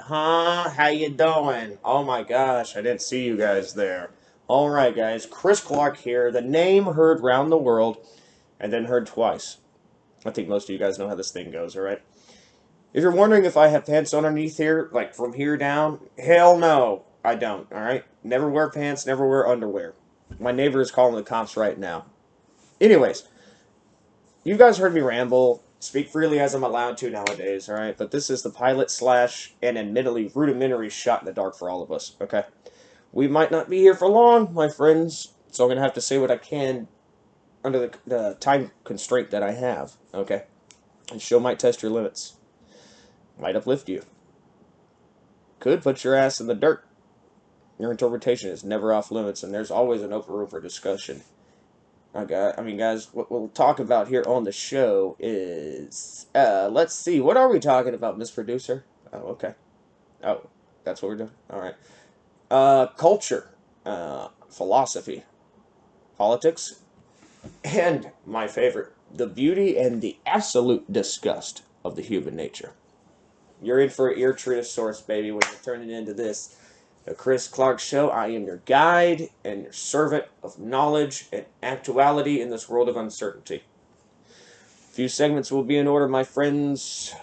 Huh? How you doing? Oh my gosh, I didn't see you guys there. Alright guys, Chris Clark here, the name heard round the world, and then heard twice. I think most of you guys know how this thing goes, alright? If you're wondering if I have pants underneath here, like from here down, hell no, I don't, alright? Never wear pants, never wear underwear. My neighbor is calling the cops right now. Anyways, you guys heard me ramble, speak freely as I'm allowed to nowadays, alright? But this is the pilot slash and admittedly rudimentary shot in the dark for all of us, okay? We might not be here for long, my friends, so I'm going to have to say what I can under the time constraint that I have, okay? The show might test your limits, might uplift you, could put your ass in the dirt. Your interpretation is never off limits, and there's always an open room for discussion. Guys, what we'll talk about here on the show is, let's see, what are we talking about, Miss Producer? Oh, okay. Oh, that's what we're doing? Alright. Culture, philosophy, politics, and my favorite, the beauty and the absolute disgust of the human nature. You're in for an ear treatise source, baby, when you're turning into this. The Chris Clark Show. I am your guide and your servant of knowledge and actuality in this world of uncertainty. A few segments will be in order, my friends.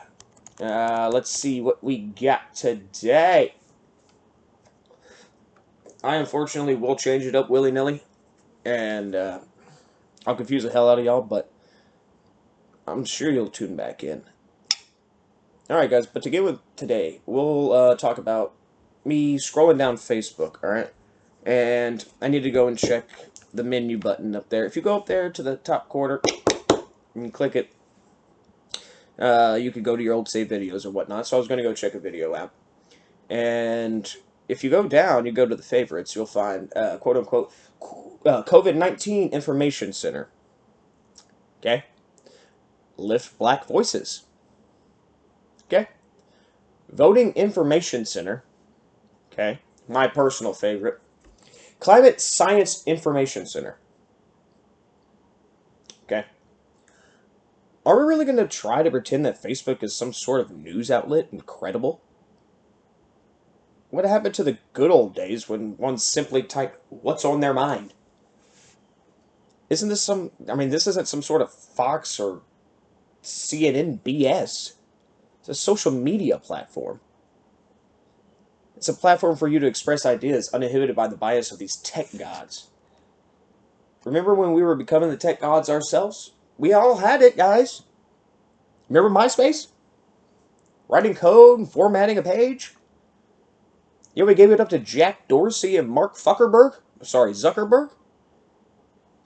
Let's see what we got today. I unfortunately will change it up willy-nilly, and I'll confuse the hell out of y'all, but I'm sure you'll tune back in. Alright, guys, but to get with today, we'll talk about me scrolling down Facebook, alright? And I need to go and check the menu button up there. If you go up there to the top corner and click it, you could go to your old save videos or whatnot. So I was going to go check a video app. And if you go down, you go to the favorites, you'll find, quote-unquote, COVID-19 Information Center. Okay? Lift Black Voices. Okay? Voting Information Center. Okay? My personal favorite. Climate Science Information Center. Okay? Are we really going to try to pretend that Facebook is some sort of news outlet and credible? What happened to the good old days when one simply typed what's on their mind? Isn't this this isn't some sort of Fox or CNN BS. It's a social media platform. It's a platform for you to express ideas uninhibited by the bias of these tech gods. Remember when we were becoming the tech gods ourselves? We all had it, guys. Remember MySpace? Writing code and formatting a page? You know, we gave it up to Jack Dorsey and Mark Zuckerberg?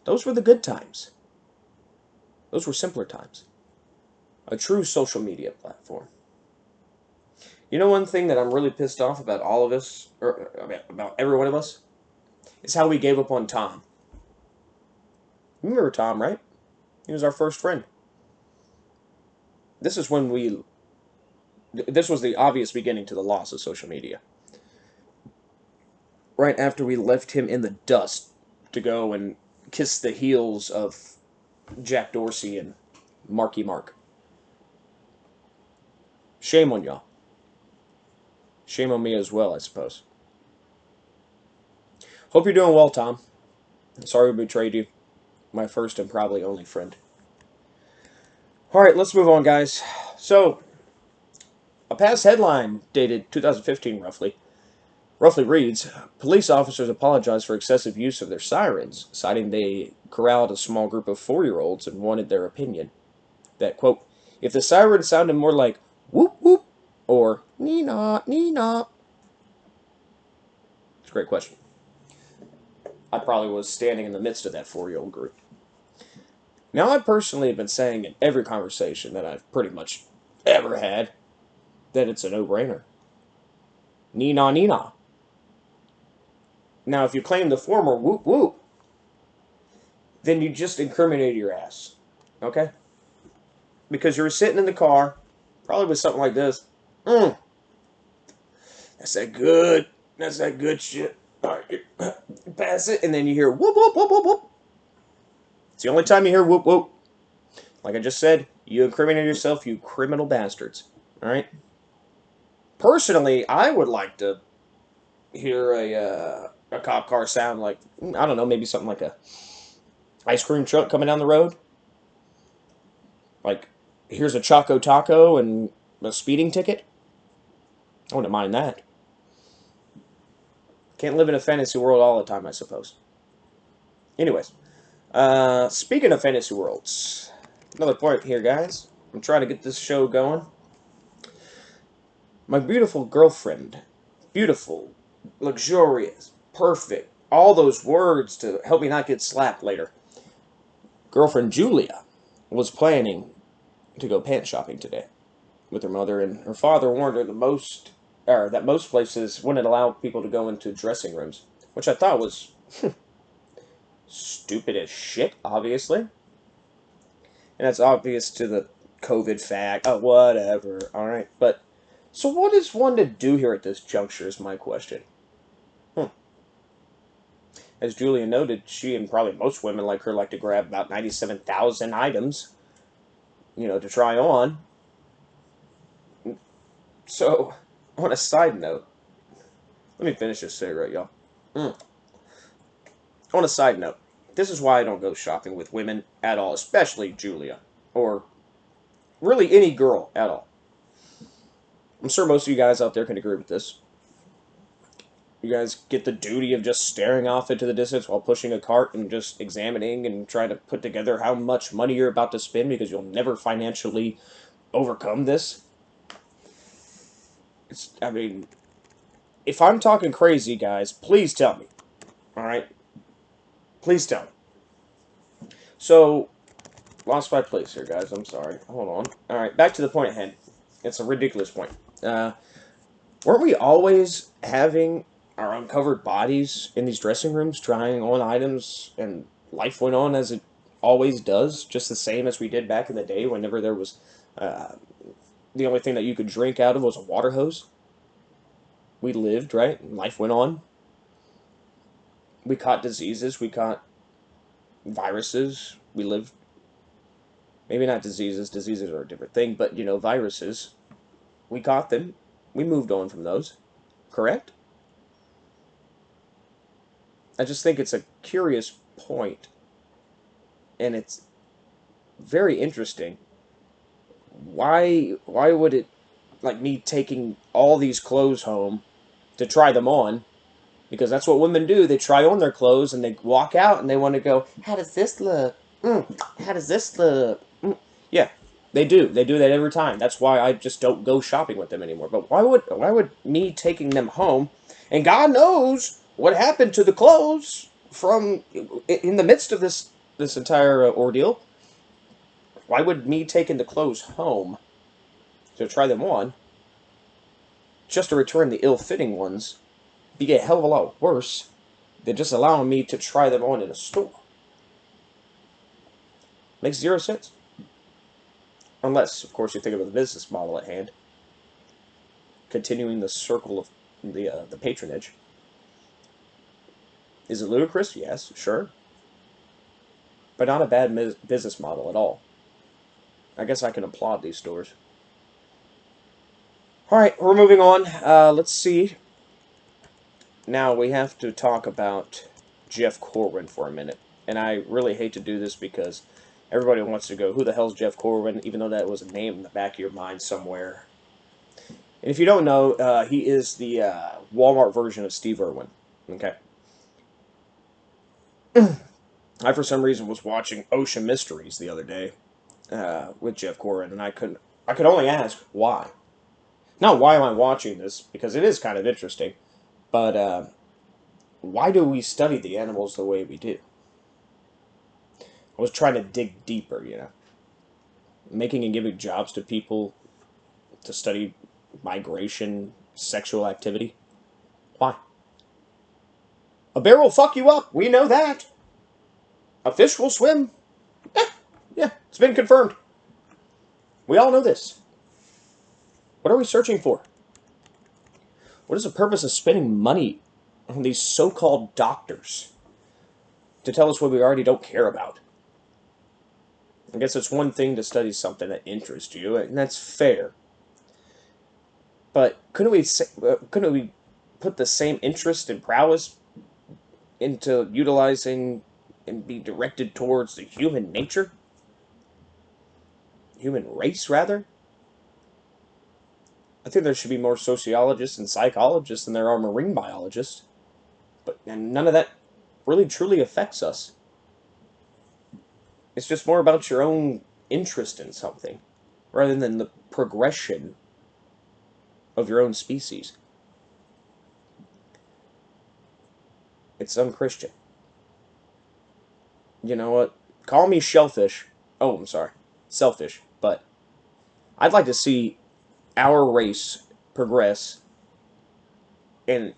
Those were the good times. Those were simpler times. A true social media platform. You know one thing that I'm really pissed off about all of us, or about every one of us, is how we gave up on Tom. You remember Tom, right? He was our first friend. This was the obvious beginning to the loss of social media. Right after we left him in the dust to go and kiss the heels of Jack Dorsey and Marky Mark. Shame on y'all. Shame on me as well, I suppose. Hope you're doing well, Tom. Sorry we betrayed you. My first and probably only friend. Alright, let's move on, guys. So, a past headline dated 2015, roughly reads, police officers apologize for excessive use of their sirens, citing they corralled a small group of 4-year-olds and wanted their opinion. That, quote, if the siren sounded more like whoop whoop or Nina, Nina. It's a great question. I probably was standing in the midst of that 4-year-old group. Now, I personally have been saying in every conversation that I've pretty much ever had that it's a no-brainer. Nina, Nina. Now, if you claim the former whoop whoop, then you just incriminated your ass. Okay? Because you were sitting in the car, Probably with something like this. Mm, that's that good. That's that good shit. All right, pass it, and then you hear whoop whoop whoop whoop whoop. It's the only time you hear whoop whoop. Like I just said, you incriminate yourself, you criminal bastards. All right. Personally, I would like to hear a cop car sound like, I don't know, maybe something like a ice cream truck coming down the road. Like, here's a Choco Taco and a speeding ticket. I wouldn't mind that. Can't live in a fantasy world all the time, I suppose. Anyways, speaking of fantasy worlds, another point here, guys. I'm trying to get this show going. My beautiful girlfriend, beautiful, luxurious, perfect, all those words to help me not get slapped later. Girlfriend Julia was planning to go pant shopping today with her mother, and her father warned her that most places wouldn't allow people to go into dressing rooms, which I thought was stupid as shit, obviously. And that's obvious to the COVID fact. Oh, whatever. Alright. But, so what is one to do here at this juncture is my question. As Julia noted, she and probably most women like her like to grab about 97,000 items, to try on. So, on a side note, let me finish this cigarette, y'all. On a side note, this is why I don't go shopping with women at all, especially Julia, or really any girl at all. I'm sure most of you guys out there can agree with this. You guys get the duty of just staring off into the distance while pushing a cart and just examining and trying to put together how much money you're about to spend because you'll never financially overcome this. I mean, if I'm talking crazy, guys, please tell me. Alright? Please tell me. So, lost my place here, guys. I'm sorry. Hold on. Alright, back to the point at hand. It's a ridiculous point. Weren't we always having our uncovered bodies in these dressing rooms, trying on items, and life went on as it always does, just the same as we did back in the day whenever there was, the only thing that you could drink out of was a water hose? We lived, right? And life went on. We caught diseases, we caught viruses, we lived. Maybe not diseases, diseases are a different thing, but, viruses. We caught them, we moved on from those. Correct? I just think it's a curious point, and it's very interesting. Why would it, like me taking all these clothes home to try them on, because that's what women do, they try on their clothes, and they walk out, and they want to go, how does this look? How does this look? Yeah, they do that every time. That's why I just don't go shopping with them anymore. But why would me taking them home, and God knows what happened to the clothes from in the midst of this entire ordeal. Why would me taking the clothes home to try them on, just to return the ill-fitting ones, be a hell of a lot worse than just allowing me to try them on in a store? Makes zero sense. Unless, of course, you think of the business model at hand. Continuing the circle of the patronage. Is it ludicrous? Yes, sure. But not a bad business model at all. I guess I can applaud these stores. Alright, we're moving on. Let's see. Now we have to talk about Jeff Corwin for a minute. And I really hate to do this because everybody wants to go, who the hell's Jeff Corwin? Even though that was a name in the back of your mind somewhere. And if you don't know, he is the Walmart version of Steve Irwin. Okay. I, for some reason, was watching Ocean Mysteries the other day with Jeff Corwin, and I could only ask why. Not why am I watching this, because it is kind of interesting, but why do we study the animals the way we do? I was trying to dig deeper, making and giving jobs to people to study migration, sexual activity. Why? A bear will fuck you up. We know that. A fish will swim. Yeah, it's been confirmed. We all know this. What are we searching for? What is the purpose of spending money on these so-called doctors to tell us what we already don't care about? I guess it's one thing to study something that interests you, and that's fair. But couldn't we put the same interest and prowess into utilizing and be directed towards the human nature? Human race, rather? I think there should be more sociologists and psychologists than there are marine biologists. And none of that really truly affects us. It's just more about your own interest in something, rather than the progression of your own species. It's unchristian. You know what? Call me shellfish. Oh, I'm sorry. Selfish. But I'd like to see our race progress in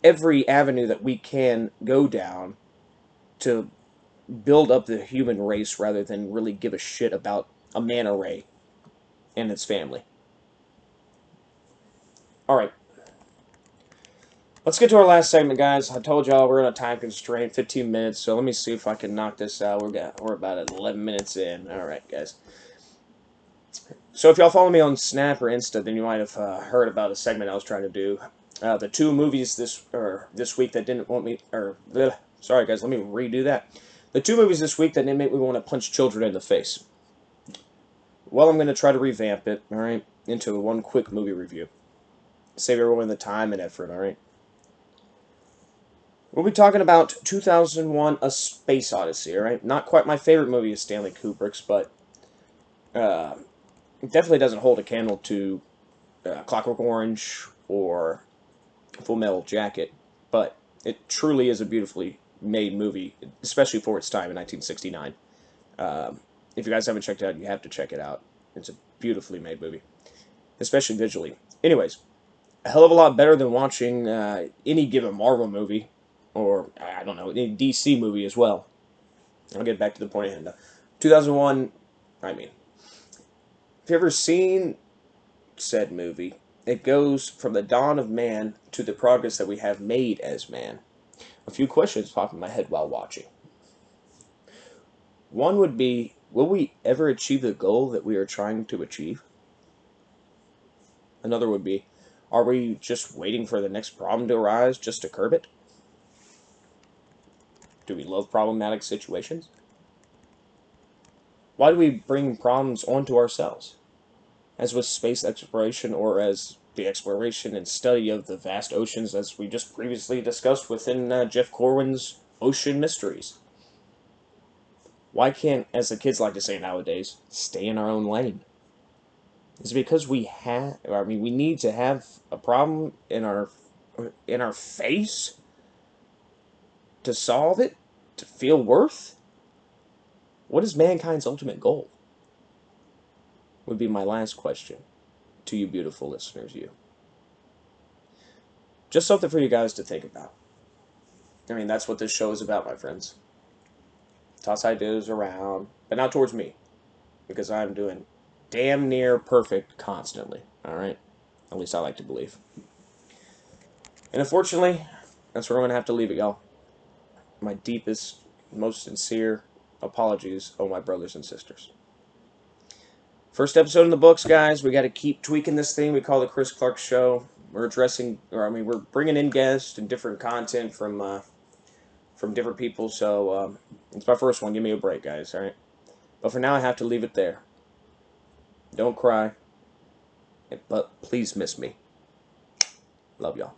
every avenue that we can go down to build up the human race rather than really give a shit about a manta ray and its family. Alright. Let's get to our last segment, guys. I told y'all we're on a time constraint, 15 minutes, so let me see if I can knock this out. We're about at 11 minutes in. Alright, guys. So if y'all follow me on Snap or Insta, then you might have heard about a segment I was trying to do. The two movies this week that didn't want me... sorry, guys, let me redo that. The two movies this week that didn't make me want to punch children in the face. Well, I'm going to try to revamp it, alright, into one quick movie review. Save everyone the time and effort, alright? We'll be talking about 2001: A Space Odyssey, alright? Not quite my favorite movie of Stanley Kubrick's, but it definitely doesn't hold a candle to Clockwork Orange or Full Metal Jacket, but it truly is a beautifully made movie, especially for its time in 1969. If you guys haven't checked it out, you have to check it out. It's a beautifully made movie, especially visually. Anyways, a hell of a lot better than watching any given Marvel movie, or, I don't know, any DC movie as well. I'll get back to the point at hand. 2001, I mean, if you ever seen said movie, it goes from the dawn of man to the progress that we have made as man. A few questions pop in my head while watching. One would be, will we ever achieve the goal that we are trying to achieve? Another would be, are we just waiting for the next problem to arise just to curb it? Do we love problematic situations? Why do we bring problems onto ourselves? As with space exploration, or as the exploration and study of the vast oceans, as we just previously discussed within Jeff Corwin's Ocean Mysteries. Why can't, as the kids like to say nowadays, stay in our own lane? Is it because we need to have a problem in our face to solve it, to feel worth? What is mankind's ultimate goal? Would be my last question to you beautiful listeners, you. Just something for you guys to think about. I mean, that's what this show is about, my friends. Toss ideas around, but not towards me, because I'm doing damn near perfect constantly, alright? At least I like to believe. And unfortunately, that's where I'm going to have to leave it, y'all. My deepest, most sincere apologies, oh my brothers and sisters. First episode in the books, guys. We got to keep tweaking this thing we call the Chris Clark Show. We're we're bringing in guests and different content from different people. So it's my first one. Give me a break, guys. All right. But for now, I have to leave it there. Don't cry, but please miss me. Love y'all.